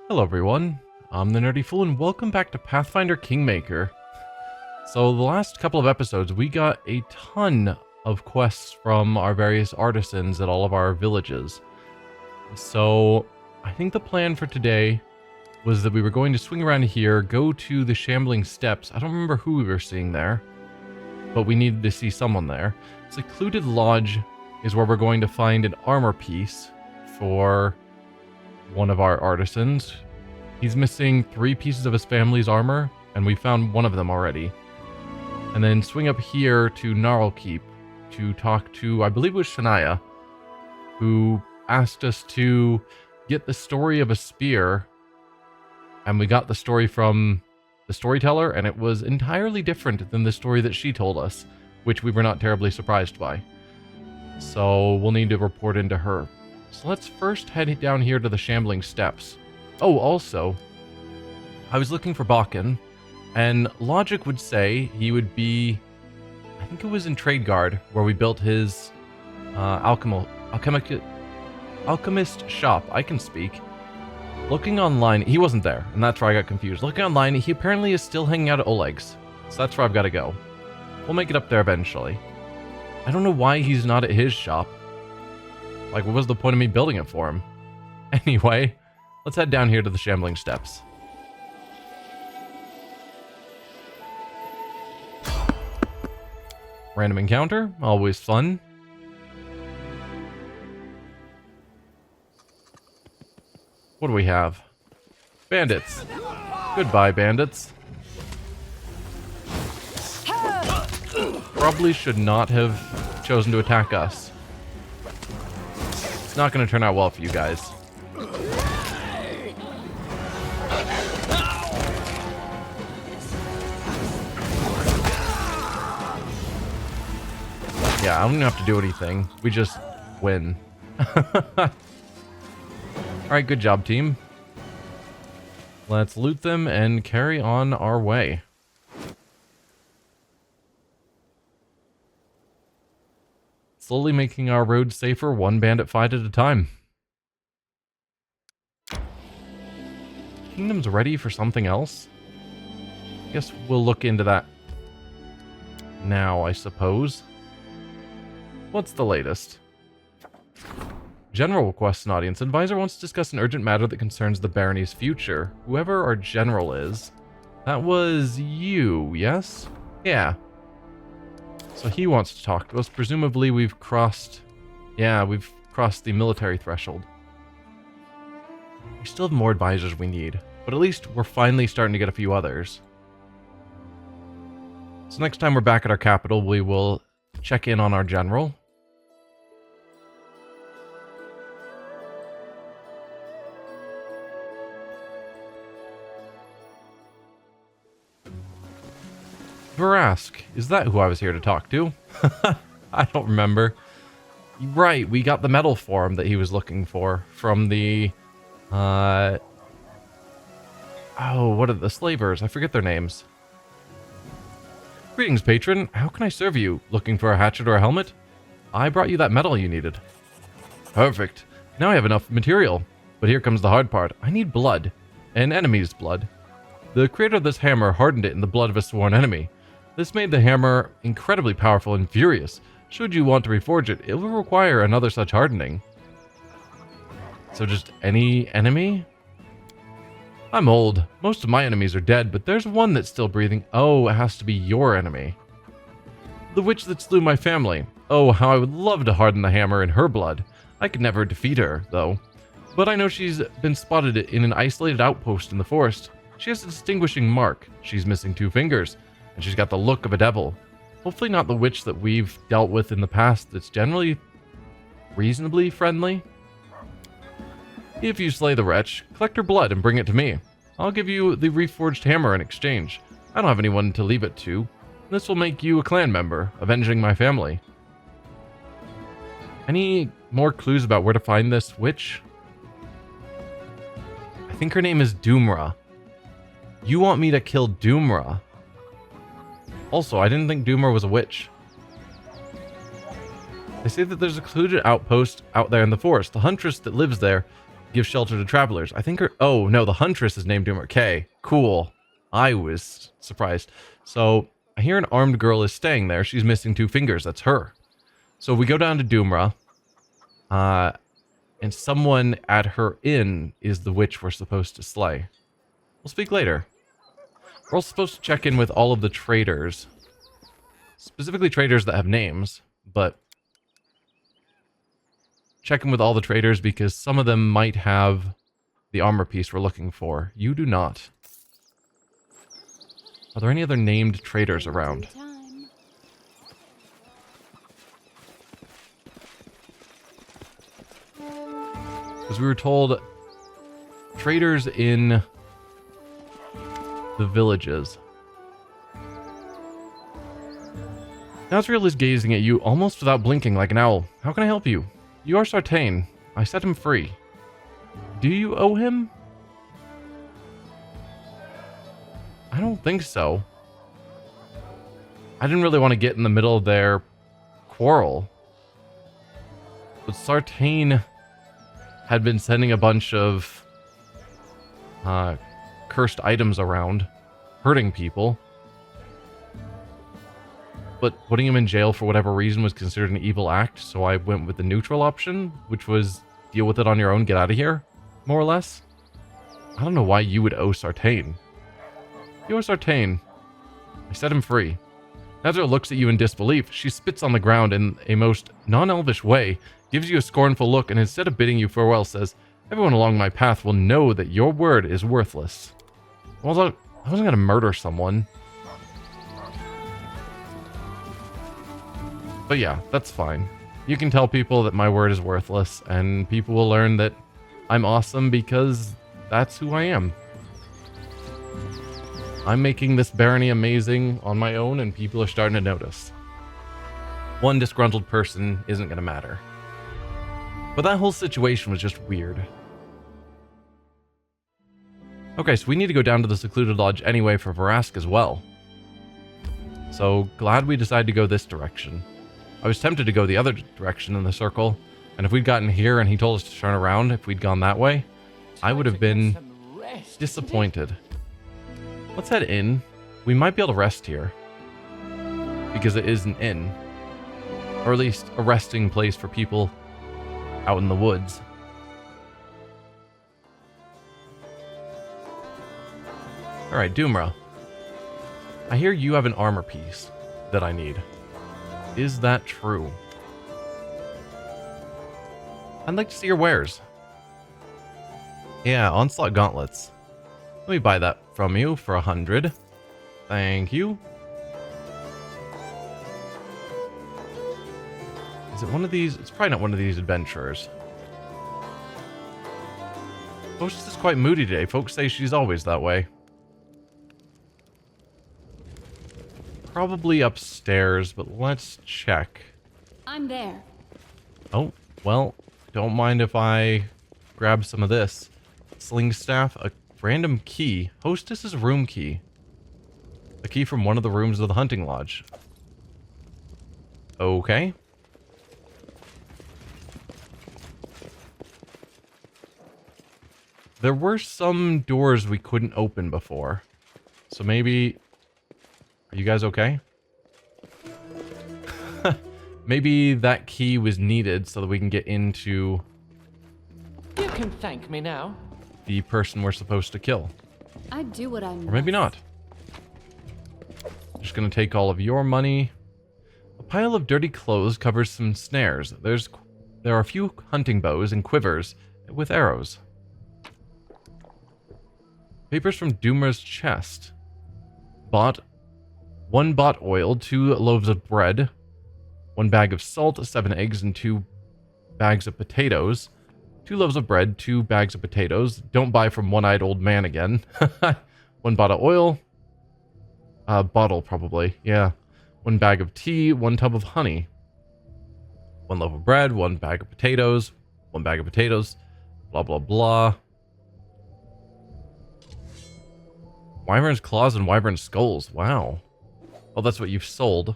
Hello everyone, I'm the Nerdy Fool and welcome back to Pathfinder Kingmaker. So the last couple of episodes we got a ton of quests from our various artisans at all of our villages. So I think the plan for today was that we were going to swing around here, go to the Shambling Steps. I don't remember who we were seeing there, but we needed to see someone there. Secluded Lodge is where we're going to find an armor piece for one of our artisans. He's missing 3 pieces of his family's armor, and we found one of them already. And then swing up here to Gnarlkeep to talk to, I believe it was Shania, who asked us to get the story of a spear, and we got the story from the storyteller, and it was entirely different than the story that she told us, which we were not terribly surprised by. So we'll need to report into her. So let's first head down here to the Shambling Steps. Oh, also, I was looking for Bakken, and logic would say he would be, I think it was in Tradeguard, where we built his alchemist shop. I can speak. Looking online, he wasn't there, and that's where I got confused. Looking online, he apparently is still hanging out at Oleg's, so that's where I've got to go. We'll make it up there eventually. I don't know why he's not at his shop. Like, what was the point of me building it for him? Anyway, let's head down here to the Shambling Steps. Random encounter, always fun. What do we have? Bandits. Goodbye, bandits. Probably should not have chosen to attack us. It's not going to turn out well for you guys. Yeah, I don't even have to do anything. We just win. Alright, good job, team. Let's loot them and carry on our way. Slowly making our road safer, one bandit fight at a time. Kingdom's ready for something else? I guess we'll look into that now, I suppose. What's the latest? General requests an audience. Advisor wants to discuss an urgent matter that concerns the barony's future. Whoever our general is. That was you, yes? Yeah. So he wants to talk to us. Presumably we've crossed... Yeah, we've crossed the military threshold. We still have more advisors we need, but at least we're finally starting to get a few others. So next time we're back at our capital, we will check in on our general. Verask, is that who I was here to talk to? I don't remember. Right, we got the medal for him that he was looking for from the, oh, what are the slavers? I forget their names. Greetings, patron. How can I serve you? Looking for a hatchet or a helmet? I brought you that medal you needed. Perfect. Now I have enough material. But here comes the hard part. I need blood. An enemy's blood. The creator of this hammer hardened it in the blood of a sworn enemy. This made the hammer incredibly powerful and furious. Should you want to reforge it, it will require another such hardening. So just any enemy? I'm old. Most of my enemies are dead, but there's one that's still breathing. Oh, it has to be your enemy. The witch that slew my family. Oh, how I would love to harden the hammer in her blood. I could never defeat her, though. But I know she's been spotted in an isolated outpost in the forest. She has a distinguishing mark. She's missing 2 fingers, and she's got the look of a devil. Hopefully not the witch that we've dealt with in the past that's generally reasonably friendly. If you slay the wretch, collect her blood and bring it to me. I'll give you the reforged hammer in exchange. I don't have anyone to leave it to. This will make you a clan member, avenging my family. Any more clues about where to find this witch? I think her name is Doomra. You want me to kill Doomra? Also, I didn't think Doomra was a witch. They say that there's a secluded outpost out there in the forest. The huntress that lives there Give shelter to travelers. I think her... Oh, no, the Huntress is named Doomer. Okay, cool. I was surprised. So, I hear an armed girl is staying there. She's missing 2 fingers. That's her. So, we go down to Doomra. And someone at her inn is the witch we're supposed to slay. We'll speak later. We're also supposed to check in with all of the traders. Specifically traders that have names, but... check in with all the traders because some of them might have the armor piece we're looking for. You do not. Are there any other named traders around? Because we were told traders in the villages. Nazriel is gazing at you almost without blinking like an owl. How can I help you? You are Sartain. I set him free. Do you owe him? I don't think so. I didn't really want to get in the middle of their quarrel. But Sartain had been sending a bunch of cursed items around, hurting people. But putting him in jail for whatever reason was considered an evil act, so I went with the neutral option, which was deal with it on your own, get out of here, more or less. I don't know why you would owe Sartain. You owe Sartain. I set him free. Nazir looks at you in disbelief. She spits on the ground in a most non-elvish way, gives you a scornful look, and instead of bidding you farewell, says, everyone along my path will know that your word is worthless. Well, I wasn't going to murder someone. But yeah, that's fine. You can tell people that my word is worthless, and people will learn that I'm awesome because that's who I am. I'm making this barony amazing on my own, and people are starting to notice. One disgruntled person isn't going to matter. But that whole situation was just weird. Okay, so we need to go down to the secluded lodge anyway for Varask as well. So, glad we decided to go this direction. I was tempted to go the other direction in the circle, and if we'd gotten here and he told us to turn around, if we'd gone that way, I would have been disappointed. Let's head in. We might be able to rest here, because it is an inn, or at least a resting place for people out in the woods. Alright, Doomra. I hear you have an armor piece that I need. Is that true? I'd like to see your wares. Yeah, Onslaught Gauntlets. Let me buy that from you for 100. Thank you. Is it one of these? It's probably not one of these adventurers. Hostess is quite moody today. Folks say she's always that way. Probably upstairs, but let's check. I'm there. Oh, well, don't mind if I grab some of this. Sling staff, a random key. Hostess's room key. A key from one of the rooms of the hunting lodge. Okay. There were some doors we couldn't open before. So maybe... Are you guys okay? Maybe that key was needed so that we can get into... You can thank me now. The person we're supposed to kill. I do what I'm. Or maybe not. Just gonna take all of your money. A pile of dirty clothes covers some snares. There are a few hunting bows and quivers with arrows. Papers from Doomer's chest. Bought 1 bought oil, 2 loaves of bread, 1 bag of salt, 7 eggs, and 2 bags of potatoes. 2 loaves of bread, 2 bags of potatoes. Don't buy from one-eyed old man again. 1 bottle of oil. Bottle, probably. Yeah. 1 bag of tea, 1 tub of honey. 1 loaf of bread, 1 bag of potatoes. 1 bag of potatoes. Blah, blah, blah. Wyvern's claws and wyvern skulls. Wow. Well, that's what you've sold.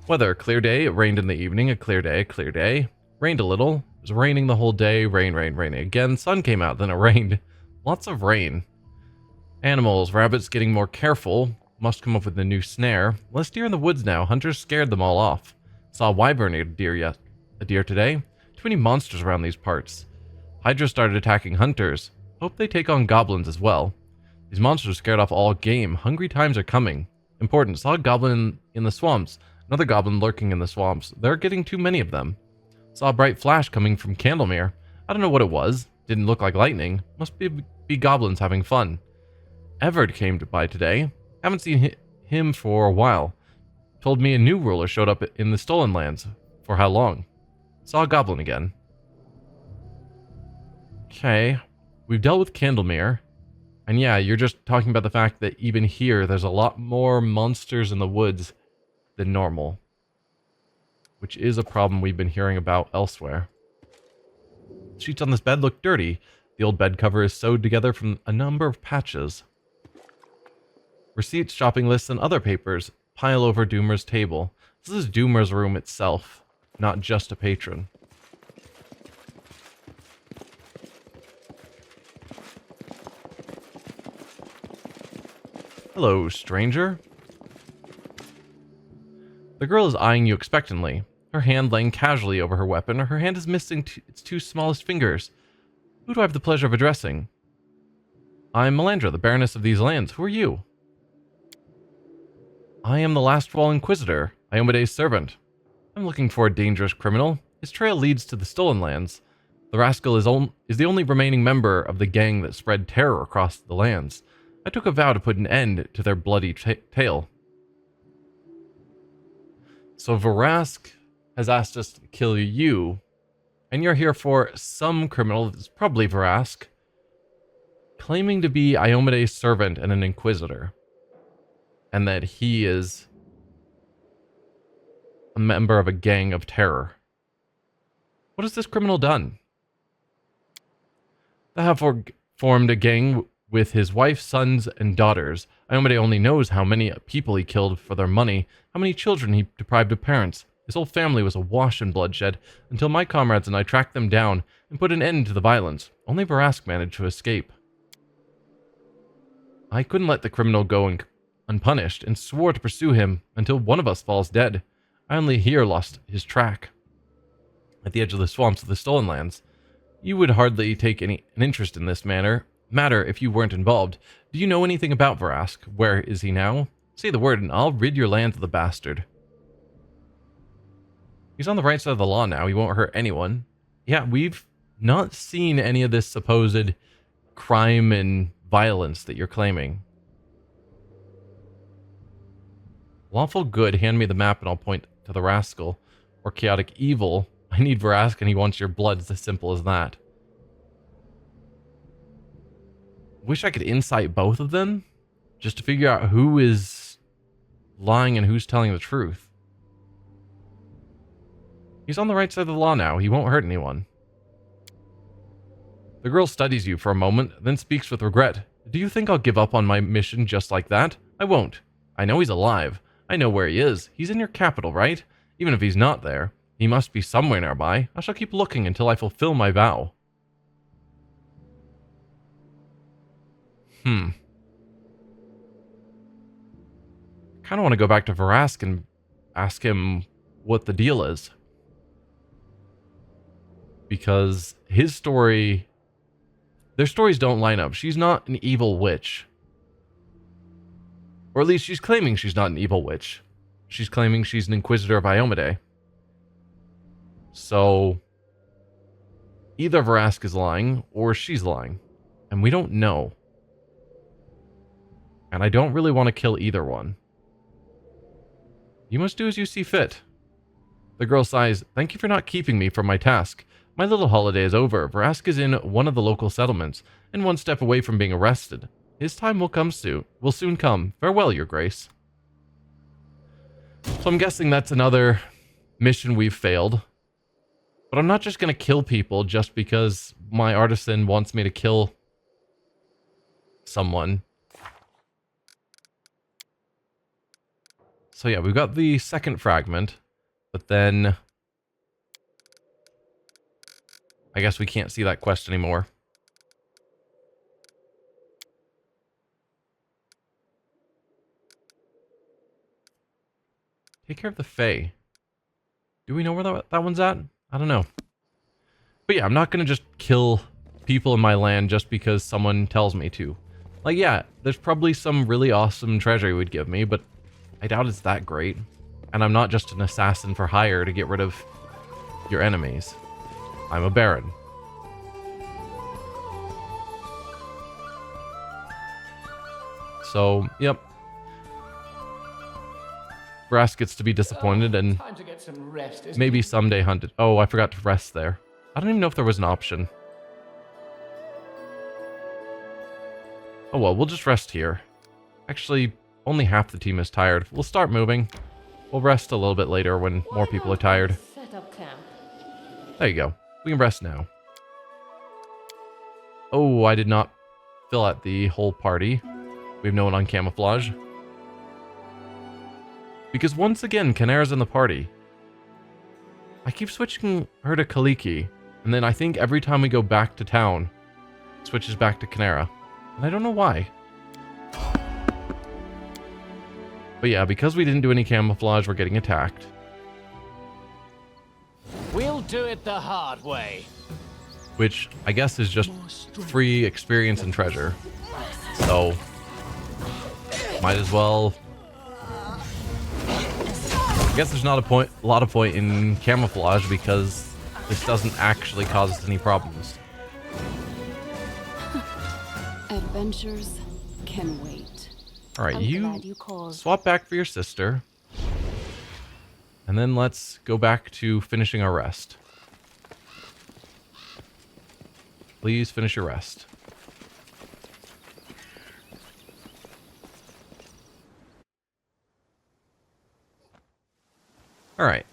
Weather, clear day. It rained in the evening. A clear day, a clear day. Rained a little. It was raining the whole day. Rain, rain, rain. Again, sun came out, then it rained. Lots of rain. Animals, rabbits getting more careful. Must come up with a new snare. Less deer in the woods now. Hunters scared them all off. Saw a wyvern eat a deer today. Too many monsters around these parts. Hydra started attacking hunters. Hope they take on goblins as well. These monsters scared off all game. Hungry times are coming. Important. Saw a goblin in the swamps. Another goblin lurking in the swamps. There are getting too many of them. Saw a bright flash coming from Candlemere. I don't know what it was. Didn't look like lightning. Must be goblins having fun. Everett came by today. Haven't seen him for a while. Told me a new ruler showed up in the Stolen Lands. For how long? Saw a goblin again. Okay. We've dealt with Candlemere. And yeah, you're just talking about the fact that even here, there's a lot more monsters in the woods than normal. Which is a problem we've been hearing about elsewhere. The sheets on this bed look dirty. The old bed cover is sewed together from a number of patches. Receipts, shopping lists, and other papers pile over Doomer's table. This is Doomer's room itself, not just a patron. Hello, stranger. The girl is eyeing you expectantly, her hand laying casually over her weapon. Her hand is missing its two smallest fingers. Who do I have the pleasure of addressing? I'm Melandra, the Baroness of these lands. Who are you? I am the last Wall Inquisitor, Iomede's servant. I'm looking for a dangerous criminal. His trail leads to the Stolen Lands. The rascal is the only remaining member of the gang that spread terror across the lands. I took a vow to put an end to their bloody tale. So Varask has asked us to kill you, and you're here for some criminal, it's probably Varask, claiming to be Iomede's servant and an Inquisitor, and that he is a member of a gang of terror. What has this criminal done? They have formed a gang with his wife, sons, and daughters. Iomade only knows how many people he killed for their money, how many children he deprived of parents. His whole family was awash in bloodshed, until my comrades and I tracked them down and put an end to the violence. Only Varask managed to escape. I couldn't let the criminal go unpunished, and swore to pursue him until one of us falls dead. I only here lost his track. At the edge of the swamps of the Stolen Lands. You would hardly take an interest in this matter if you weren't involved. Do you know anything about Varask? Where is he now? Say the word and I'll rid your land of the bastard. He's on the right side of the law now. He won't hurt anyone. Yeah, we've not seen any of this supposed crime and violence that you're claiming. Lawful good, hand me the map and I'll point to the rascal. Or chaotic evil, I need Varask and he wants your blood. It's as simple as that. Wish I could insight both of them, just to figure out who is lying and who's telling the truth. He's on the right side of the law now. He won't hurt anyone. The girl studies you for a moment, then speaks with regret. Do you think I'll give up on my mission just like that? I won't. I know he's alive. I know where he is. He's in your capital, right? Even if he's not there, he must be somewhere nearby. I shall keep looking until I fulfill my vow. I kind of want to go back to Varask and ask him what the deal is. Because their stories don't line up. She's not an evil witch. Or at least she's claiming she's not an evil witch. She's claiming she's an Inquisitor of Iomedae. So, either Varask is lying, or she's lying. And we don't know. And I don't really want to kill either one. You must do as you see fit. The girl sighs, thank you for not keeping me from my task. My little holiday is over. Varask is in one of the local settlements, and one step away from being arrested. His time will soon come. Farewell, your grace. So I'm guessing that's another mission we've failed. But I'm not just going to kill people just because my artisan wants me to kill someone. So yeah, we've got the second fragment, but then I guess we can't see that quest anymore. Take care of the Fae. Do we know where that one's at? I don't know. But yeah, I'm not going to just kill people in my land just because someone tells me to. Like, yeah, there's probably some really awesome treasure he would give me, but I doubt it's that great. And I'm not just an assassin for hire to get rid of your enemies. I'm a baron. So, yep. Brass gets to be disappointed and Time to get some rest, isn't maybe it? someday hunted. Oh, I forgot to rest there. I don't even know if there was an option. Oh well, we'll just rest here. Actually, only half the team is tired. We'll start moving. We'll rest a little bit later when more people are tired. Set up camp. There you go. We can rest now. Oh, I did not fill out the whole party. We have no one on camouflage. Because once again, Kanara's in the party. I keep switching her to Kaliki, and then I think every time we go back to town, it switches back to Kanara. And I don't know why. But yeah, because we didn't do any camouflage, we're getting attacked. We'll do it the hard way. Which I guess is just free experience and treasure. So, might as well. I guess there's not a lot of point in camouflage because this doesn't actually cause us any problems. Adventures can wait. Alright, I'm you glad you called. swap back for your sister. And then let's go back to finishing our rest. Please finish your rest. Alright.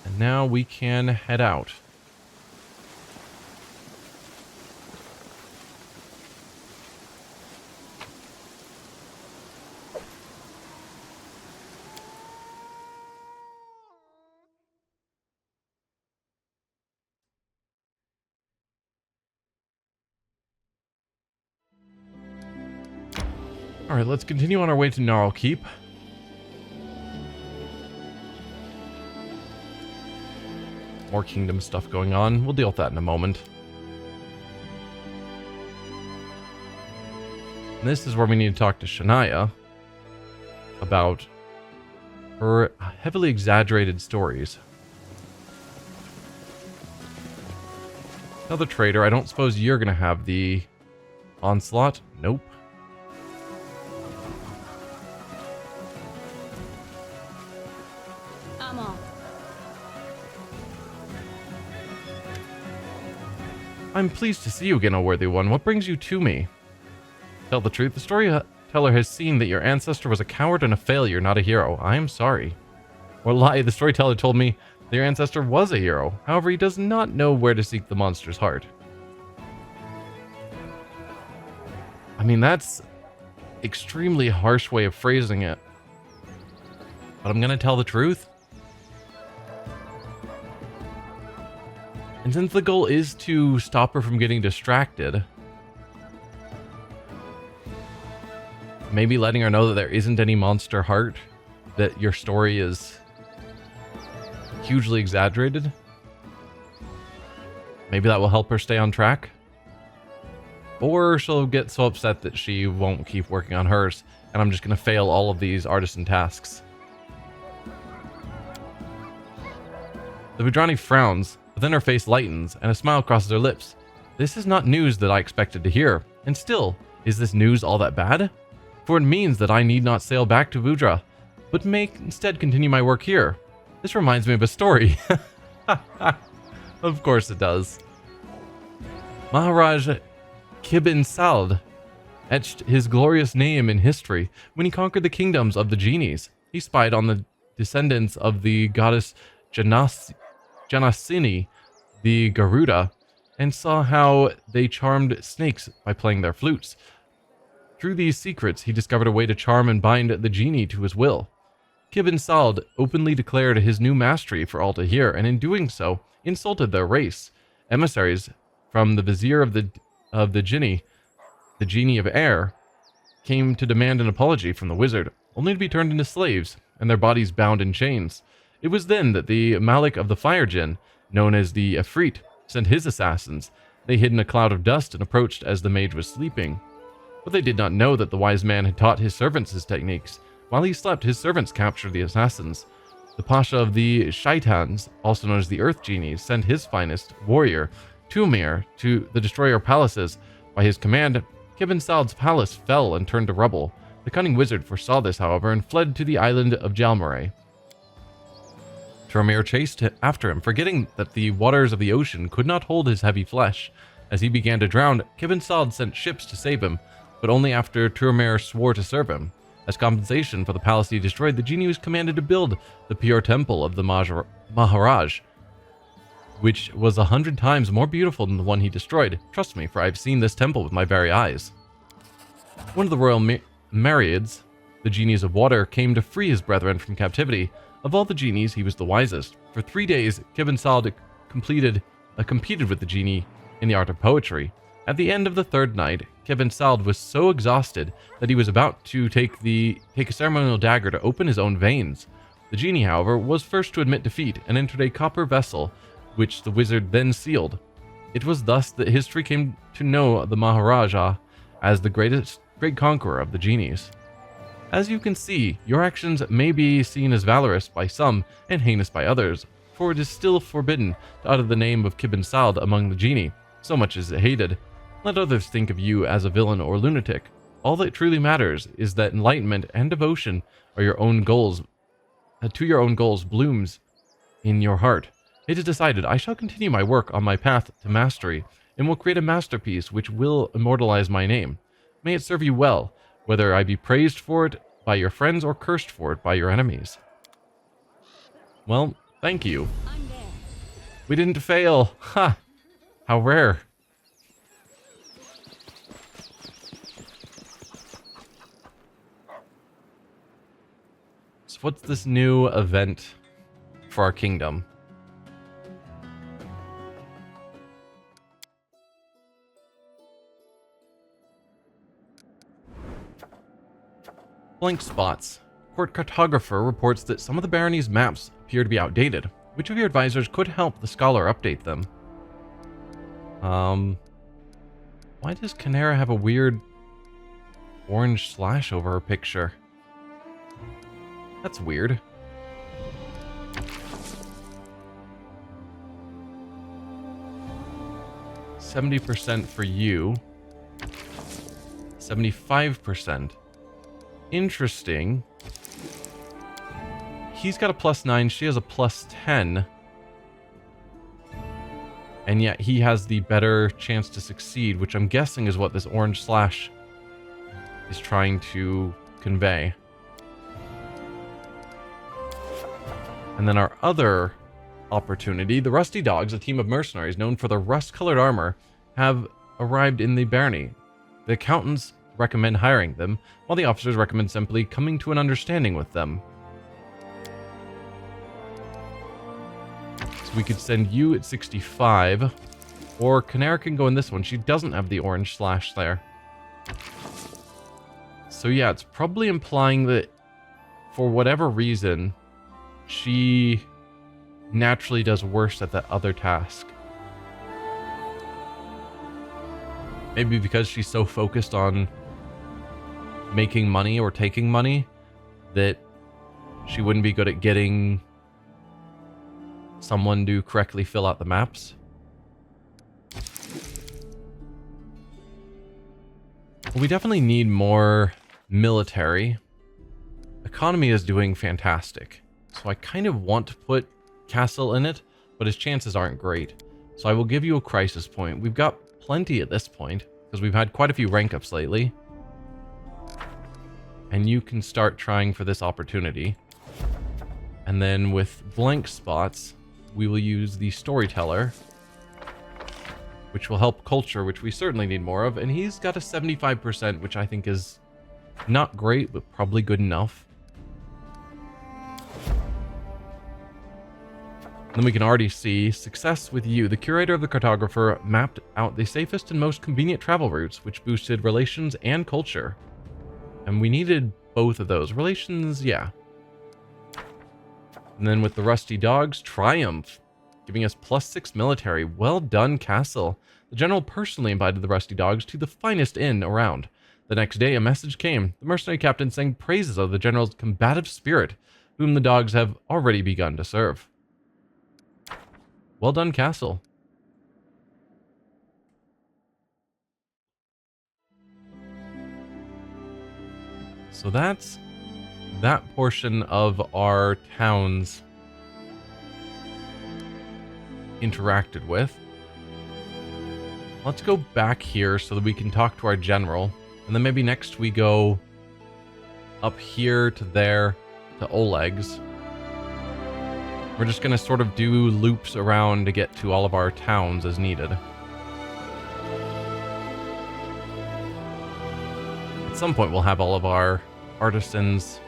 And now we can head out. Alright, let's continue on our way to Gnarl Keep. More kingdom stuff going on. We'll deal with that in a moment. And this is where we need to talk to Shania about her heavily exaggerated stories. Another traitor. I don't suppose you're going to have the onslaught? Nope. I'm off. I'm pleased to see you again, O worthy one. What brings you to me? Tell the truth, the storyteller has seen that your ancestor was a coward and a failure, not a hero. I am sorry. Or lie, the storyteller told me that your ancestor was a hero. However, he does not know where to seek the monster's heart. I mean, that's extremely harsh way of phrasing it. But I'm gonna tell the truth. And since the goal is to stop her from getting distracted, maybe letting her know that there isn't any monster heart, that your story is hugely exaggerated. Maybe that will help her stay on track. Or she'll get so upset that she won't keep working on hers, and I'm just going to fail all of these artisan tasks. The Vudrani frowns, but then her face lightens, and a smile crosses her lips. This is not news that I expected to hear, and still, is this news all that bad? For it means that I need not sail back to Vudra, but may instead continue my work here. This reminds me of a story. Of course it does. Maharaj Kibin Sald etched his glorious name in history when he conquered the kingdoms of the Genies. He spied on the descendants of the goddess Janasini, the Garuda, and saw how they charmed snakes by playing their flutes. Through these secrets, he discovered a way to charm and bind the genie to his will. Kibin Sald openly declared his new mastery for all to hear, and in doing so, insulted their race. Emissaries from the vizier of the genie of air, came to demand an apology from the wizard, only to be turned into slaves and their bodies bound in chains. It was then that the Malik of the Fire Jinn, known as the Efreet, sent his assassins. They hid in a cloud of dust and approached as the mage was sleeping. But they did not know that the wise man had taught his servants his techniques. While he slept, his servants captured the assassins. The Pasha of the Shaitans, also known as the Earth Genies, sent his finest warrior, Tumir, to the destroyer palaces. By his command, Kibin Salad's palace fell and turned to rubble. The cunning wizard foresaw this, however, and fled to the island of Jalmaray. Turmir chased after him, forgetting that the waters of the ocean could not hold his heavy flesh. As he began to drown, Kibin Salad sent ships to save him, but only after Turmir swore to serve him. As compensation for the palace he destroyed, the genie was commanded to build the pure temple of the Maharaj, which was 100 times more beautiful than the one he destroyed. Trust me, for I've seen this temple with my very eyes. One of the royal Mariads, the genies of water, came to free his brethren from captivity. Of all the genies, he was the wisest. For 3 days, Kibin Salad competed with the genie in the art of poetry. At the end of the 3rd night, Kibin Salad was so exhausted that he was about to take a ceremonial dagger to open his own veins. The genie, however, was first to admit defeat and entered a copper vessel, which the wizard then sealed. It was thus that history came to know the Maharaja as the great conqueror of the genies. As you can see, your actions may be seen as valorous by some and heinous by others, for it is still forbidden to utter the name of Kibin Salad among the genie, so much is it hated. Let others think of you as a villain or lunatic. All that truly matters is that enlightenment and devotion are your own goals, to your own goals blooms in your heart. It is decided I shall continue my work on my path to mastery, and will create a masterpiece which will immortalize my name. May it serve you well, whether I be praised for it by your friends or cursed for it by your enemies. Well, thank you. We didn't fail. Ha! How rare. So what's this new event for our kingdom? Blank spots. Court cartographer reports that some of the barony's maps appear to be outdated. Which of your advisors could help the scholar update them? Why does Canera have a weird orange slash over her picture? That's weird. %70 for you. 75%. Interesting. He's got a +9, she has a +10. And yet he has the better chance to succeed, which I'm guessing is what this orange slash is trying to convey. And then our other opportunity, the Rusty Dogs, a team of mercenaries known for their rust-colored armor, have arrived in the barony. The accountants recommend hiring them, while the officers recommend simply coming to an understanding with them. So we could send you at 65, or Canera can go in this one. She doesn't have the orange slash there. So yeah, it's probably implying that for whatever reason, she naturally does worse at that other task. Maybe because she's so focused on making money or taking money that she wouldn't be good at getting someone to correctly fill out the maps. We definitely need more military. Economy is doing fantastic, so I kind of want to put Castle in it, but his chances aren't great. So I will give you a crisis point. We've got plenty at this point, because we've had quite a few rank ups lately. And you can start trying for this opportunity. And then with blank spots, we will use the Storyteller, which will help culture, which we certainly need more of. And he's got a 75%, which I think is not great, but probably good enough. Then we can already see success with you. The curator of the cartographer mapped out the safest and most convenient travel routes, which boosted relations and culture. And we needed both of those. Relations, yeah. And then with the rusty dogs, triumph, giving us +6 military. Well done, castle. The general personally invited the rusty dogs to the finest inn around. The next day, a message came. The mercenary captain sang praises of the general's combative spirit, whom the dogs have already begun to serve. Well done, castle. So that's that portion of our towns interacted with. Let's go back here so that we can talk to our general. And then maybe next we go up here to there to Oleg's. We're just going to sort of do loops around to get to all of our towns as needed. At some point we'll have all of our artisans,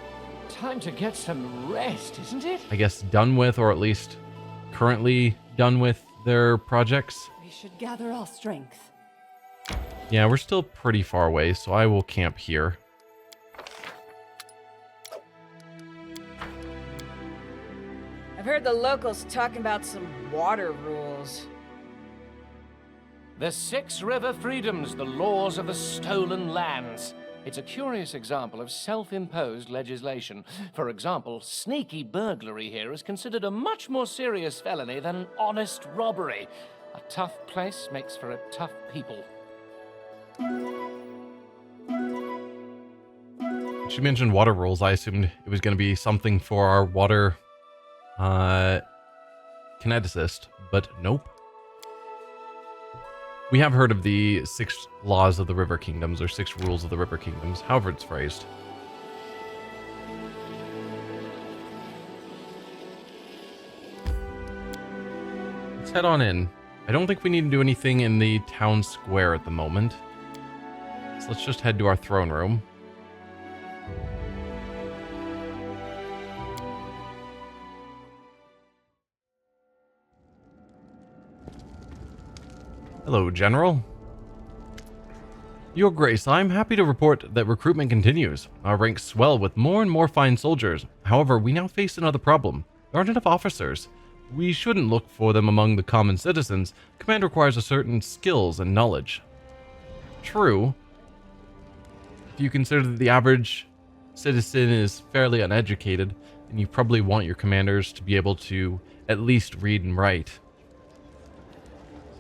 Time to get some rest, isn't it? I guess, done with, or at least currently done with their projects. We should gather our strength. Yeah, we're still pretty far away, so I will camp here. I've heard the locals talking about some water rules. The 6 river freedoms, the laws of the stolen lands. It's a curious example of self-imposed legislation. For example, sneaky burglary here is considered a much more serious felony than honest robbery. A tough place makes for a tough people. She mentioned water rules. I assumed it was going to be something for our water kineticist, but nope. We have heard of the 6 laws of the River Kingdoms, or 6 rules of the River Kingdoms, however it's phrased. Let's head on in. I don't think we need to do anything in the town square at the moment. So let's just head to our throne room. Hello, General. Your Grace, I'm happy to report that recruitment continues. Our ranks swell with more and more fine soldiers. However, we now face another problem. There aren't enough officers. We shouldn't look for them among the common citizens. Command requires a certain skills and knowledge. True. If you consider that the average citizen is fairly uneducated, then you probably want your commanders to be able to at least read and write.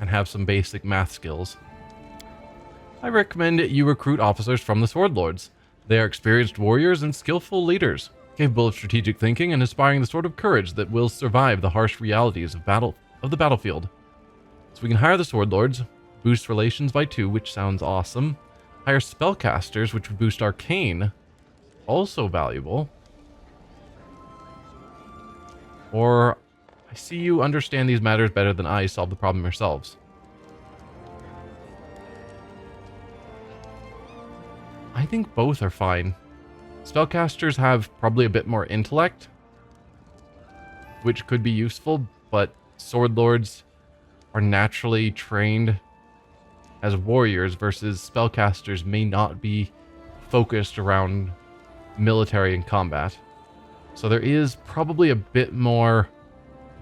And have some basic math skills. I recommend you recruit officers from the Sword Lords. They are experienced warriors and skillful leaders, capable of strategic thinking and inspiring the sort of courage that will survive the harsh realities of the battlefield. So we can hire the Sword Lords, boost relations by 2, which sounds awesome. Hire spellcasters, which would boost arcane, also valuable. Or I see you understand these matters better than I solve the problem yourselves. I think both are fine. Spellcasters have probably a bit more intellect, which could be useful, but Sword Lords are naturally trained as warriors versus spellcasters may not be focused around military and combat. So there is probably a bit more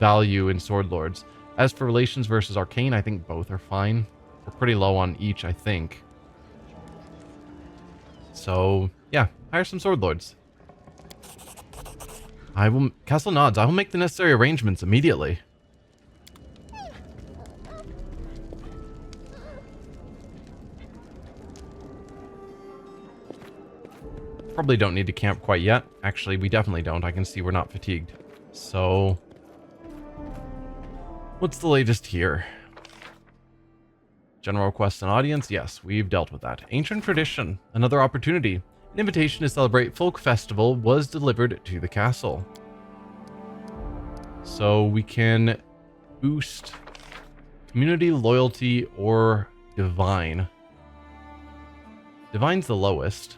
value in Sword Lords. As for relations versus arcane, I think both are fine. We're pretty low on each, I think. So, yeah, hire some Sword Lords. Castle nods. I will make the necessary arrangements immediately. Probably don't need to camp quite yet. Actually, we definitely don't. I can see we're not fatigued. So, what's the latest here? General requests an audience? Yes, we've dealt with that. Ancient tradition. Another opportunity. An invitation to celebrate folk festival was delivered to the castle. So we can boost community, loyalty, or divine. Divine's the lowest.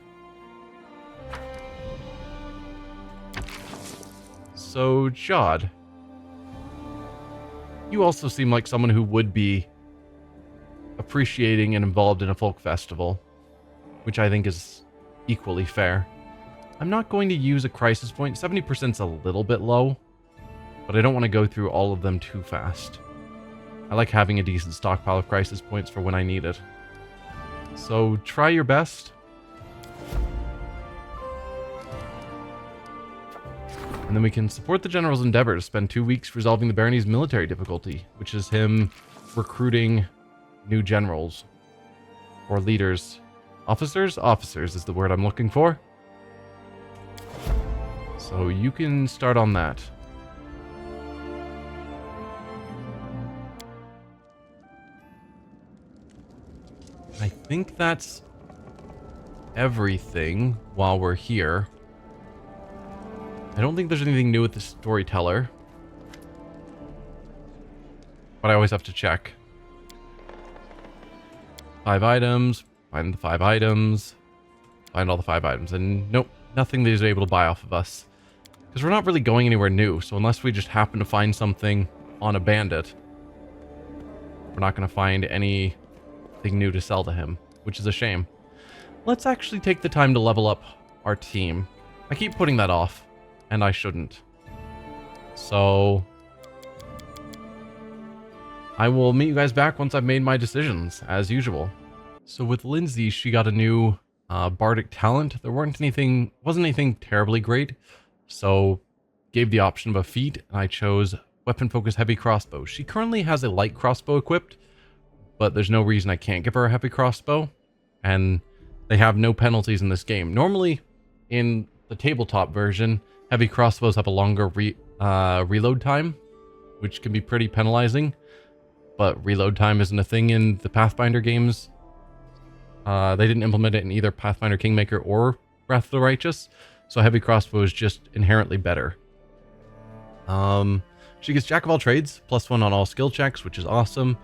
So, Jod. You also seem like someone who would be appreciating and involved in a folk festival, which I think is equally fair. I'm not going to use a crisis point. 70% is a little bit low, but I don't want to go through all of them too fast. I like having a decent stockpile of crisis points for when I need it. So try your best. And then we can support the General's endeavor to spend 2 weeks resolving the barony's military difficulty, which is him recruiting new generals or leaders. Officers? Officers is the word I'm looking for. So you can start on that. I think that's everything while we're here. I don't think there's anything new with the storyteller, but I always have to check. 5 items, find the 5 items, find all the 5 items, and nope, nothing that he's able to buy off of us. Because we're not really going anywhere new, so unless we just happen to find something on a bandit, we're not going to find anything new to sell to him, which is a shame. Let's actually take the time to level up our team. I keep putting that off, and I shouldn't. So I will meet you guys back once I've made my decisions, as usual. So with Lindsay, she got a new bardic talent. There wasn't anything terribly great, so gave the option of a feat, and I chose weapon focus heavy crossbow. She currently has a light crossbow equipped, but there's no reason I can't give her a heavy crossbow, and they have no penalties in this game. Normally, in the tabletop version, heavy crossbows have a longer reload time, which can be pretty penalizing, but reload time isn't a thing in the Pathfinder games. They didn't implement it in either Pathfinder Kingmaker or Wrath of the Righteous, so heavy crossbow is just inherently better. She gets Jack of all trades, +1 on all skill checks, which is awesome.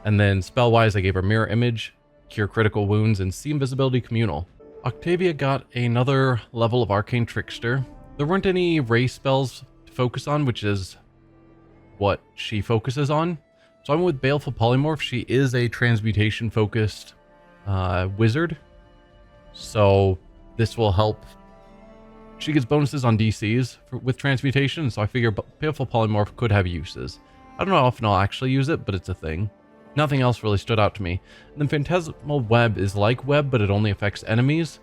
And then spell-wise, I gave her Mirror Image, Cure Critical Wounds, and See Invisibility Communal. Octavia got another level of Arcane Trickster. There weren't any race spells to focus on, which is what she focuses on. So I went with Baleful Polymorph. She is a transmutation-focused wizard, so this will help. She gets bonuses on DCs with transmutation, so I figure Baleful Polymorph could have uses. I don't know how often I'll actually use it, but it's a thing. Nothing else really stood out to me. And then Phantasmal Web is like Web, but it only affects enemies.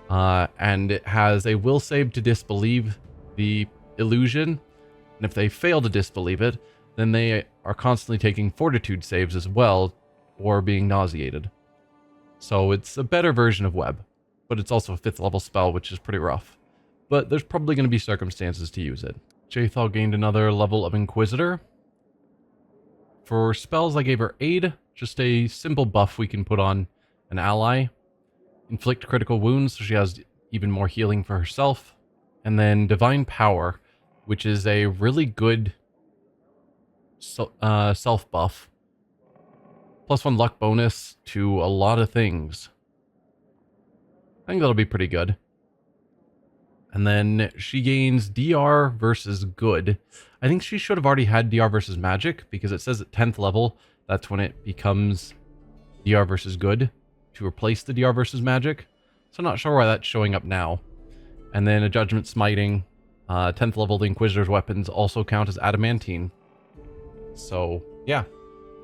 And it has a will save to disbelieve the illusion. And if they fail to disbelieve it, then they are constantly taking fortitude saves as well, or being nauseated. So it's a better version of Web, but it's also a 5th level spell, which is pretty rough. But there's probably going to be circumstances to use it. Jathal gained another level of Inquisitor. For spells, I gave her Aid, just a simple buff we can put on an ally. Inflict critical wounds, so she has even more healing for herself. And then Divine Power, which is a really good self buff. +1 luck bonus to a lot of things. I think that'll be pretty good. And then she gains DR versus good. I think she should have already had DR versus magic, because it says at 10th level, that's when it becomes DR versus good to replace the DR versus magic. So I'm not sure why that's showing up now. And then a Judgment Smiting. 10th level, the Inquisitor's weapons also count as adamantine. So, yeah.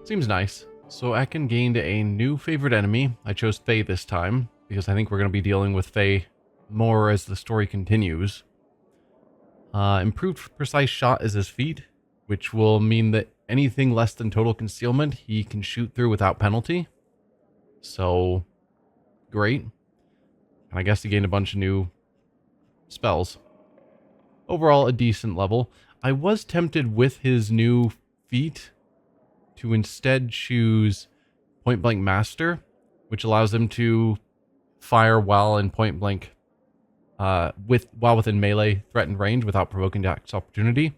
Seems nice. So Ekin gained a new favorite enemy. I chose Faye this time, because I think we're going to be dealing with Faye more as the story continues. Improved precise shot is his feat, which will mean that anything less than total concealment he can shoot through without penalty. So, great. And I guess he gained a bunch of new spells. Overall, a decent level. I was tempted with his new feat to instead choose Point Blank Master, which allows him to fire while in point blank, while within melee threatened range without provoking attacks opportunity.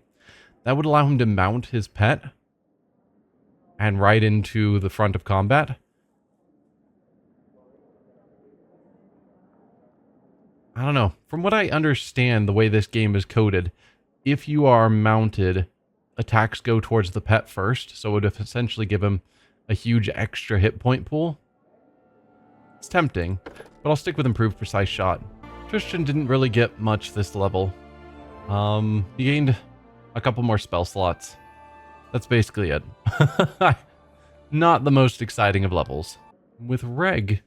That would allow him to mount his pet and ride into the front of combat. I don't know. From what I understand, the way this game is coded, if you are mounted attacks go towards the pet first, so it would essentially give him a huge extra hit point pool. It's tempting, but I'll stick with improved precise shot. Tristan didn't really get much this level. He gained a couple more spell slots. That's basically it. Not the most exciting of levels. With Reg,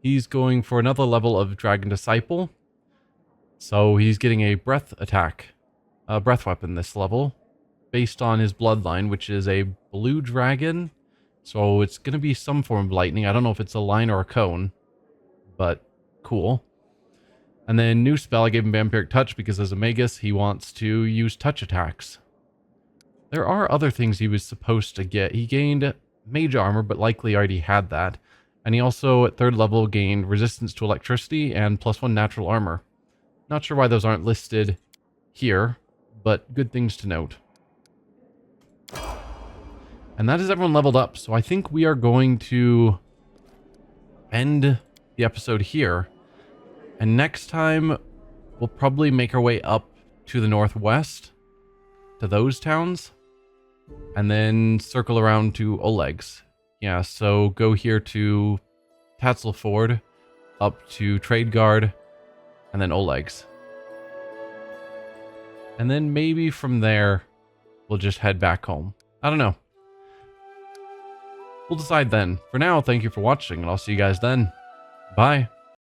he's going for another level of Dragon Disciple. So he's getting a breath attack, a breath weapon this level, based on his bloodline, which is a blue dragon. So it's going to be some form of lightning. I don't know if it's a line or a cone, but cool. And then new spell, I gave him Vampiric Touch because as a Magus, he wants to use touch attacks. There are other things he was supposed to get. He gained mage armor, but likely already had that. And he also, at 3rd level, gained resistance to electricity and +1 natural armor. Not sure why those aren't listed here, but good things to note. And that is everyone leveled up, so I think we are going to end the episode here. And next time, we'll probably make our way up to the northwest, to those towns, and then circle around to Oleg's. Yeah, so go here to Tatzel Ford, up to Trade Guard, and then Oleg's. And then maybe from there, we'll just head back home. I don't know. We'll decide then. For now, thank you for watching, and I'll see you guys then. Bye.